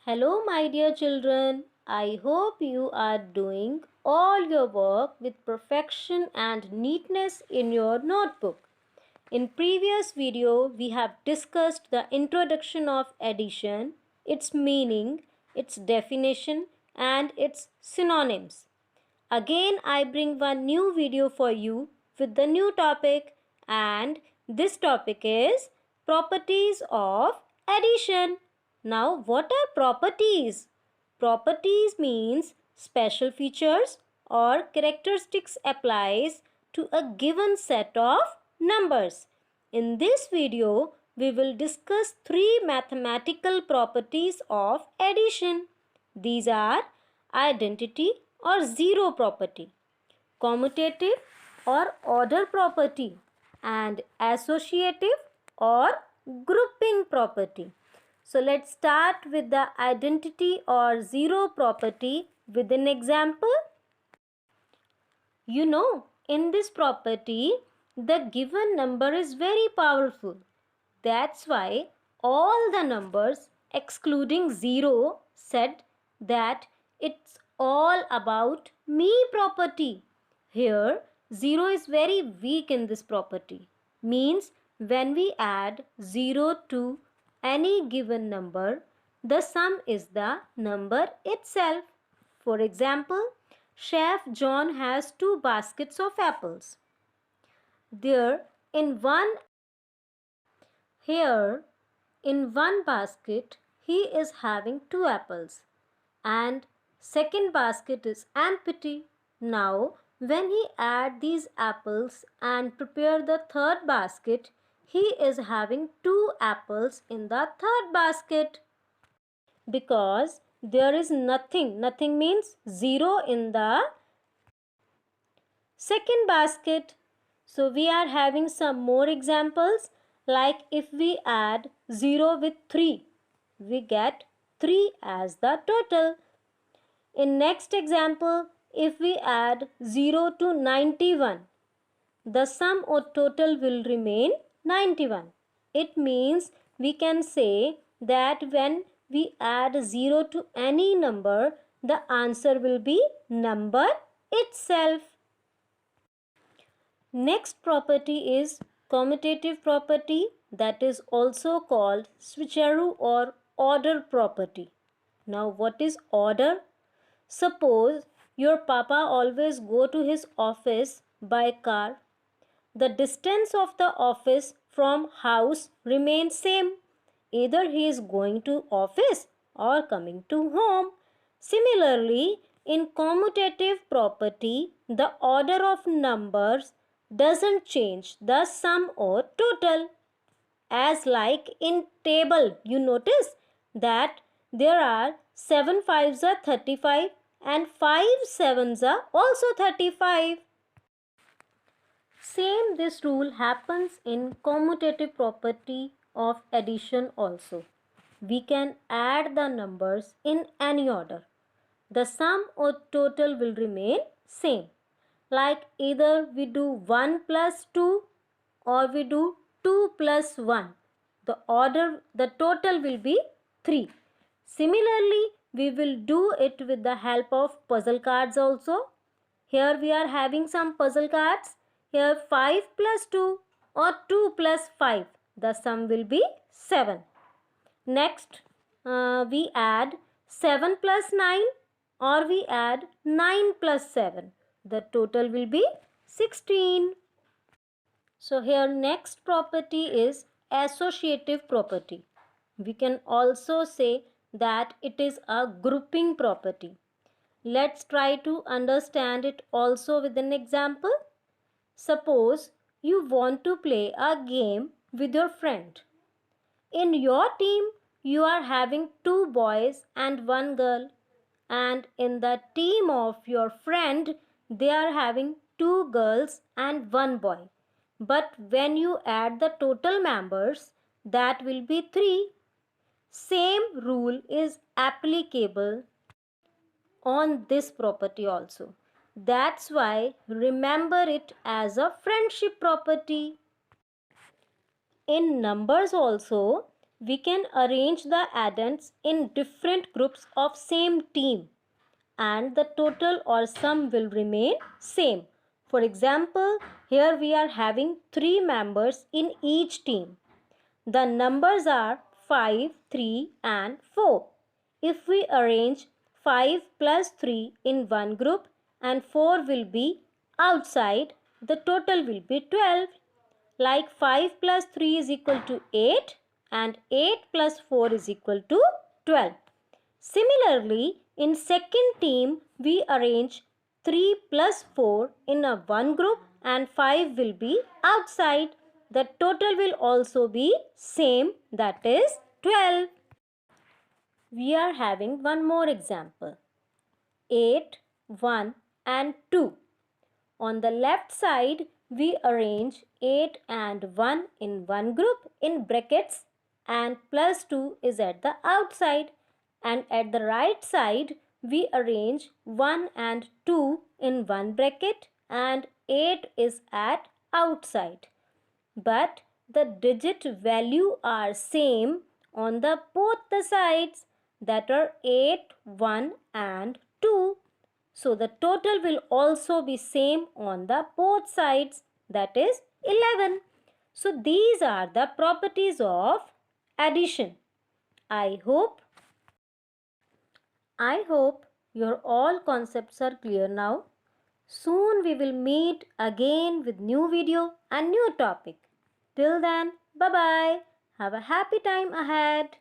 Hello, my dear children. I hope you are doing all your work with perfection and neatness in your notebook. In previous video, we have discussed the introduction of addition, its meaning, its definition, and its synonyms. Again, I bring one new video for you with the new topic, and this topic is properties of addition. Now, what are properties? Properties means special features or characteristics applies to a given set of numbers. In this video, we will discuss three mathematical properties of addition. These are identity or zero property, commutative or order property, and associative or grouping property. So let's start with the identity or zero property with an example. In this property, the given number is very powerful. That's why all the numbers excluding 0 said that it's all about me property. Here 0 is very weak in this property. Means when we add 0 to any given number, the sum is the number itself. For example, Chef John has 2 baskets of apples. There in one Here, in one basket, he is having 2 apples and second basket is empty. Now, when he add these apples and prepare the third basket, he is having 2 apples in the third basket because there is nothing. Nothing means 0 in the second basket. So we are having some more examples, like if we add 0 with 3, we get 3 as the total. In next example, if we add 0 to 91, the sum or total will remain 91. It means we can say that when we add 0 to any number, the answer will be number itself. Next property is commutative property, that is also called switcheroo or order property. Now what is order? Suppose your papa always go to his office by car. The distance of the office from house remains same. Either he is going to office or coming to home. Similarly, in commutative property, the order of numbers doesn't change the sum or total. As like in table, you notice that there are 7 fives are 35 and 5 sevens are also 35. Same this rule happens in commutative property of addition also. We can add the numbers in any order. The sum or total will remain same. Like either we do 1 plus 2 or we do 2 plus 1. The total will be 3. Similarly, we will do it with the help of puzzle cards also. Here we are having some puzzle cards. Here 5 plus 2 or 2 plus 5. The sum will be 7. Next, we add 7 plus 9 or we add 9 plus 7. The total will be 16. So here next property is associative property. We can also say that it is a grouping property. Let's try to understand it also with an example. Suppose you want to play a game with your friend. In your team, you are having 2 boys and 1 girl. And in the team of your friend, they are having 2 girls and 1 boy. But when you add the total members, that will be 3. Same rule is applicable on this property also. That's why remember it as a friendship property. In numbers also, we can arrange the addends in different groups of same team and the total or sum will remain same. For example, here we are having 3 members in each team. The numbers are 5, 3 and 4. If we arrange 5 plus 3 in one group and 4 will be outside, the total will be 12. Like 5 plus 3 is equal to 8 and 8 plus 4 is equal to 12. Similarly, in second team, we arrange 3 plus 4 in a one group and 5 will be outside. The total will also be same, that is 12. We are having one more example. 8, 1 and 2. On the left side, we arrange 8 and 1 in one group in brackets and plus 2 is at the outside. And at the right side, we arrange 1 and 2 in one bracket and 8 is at outside. But the digit value are same on the both the sides, that are 8, 1 and 2. So the total will also be same on the both sides, that is 11. So these are the properties of addition. I hope your all concepts are clear now. Soon we will meet again with new video and new topic. Till then, bye bye. Have a happy time ahead.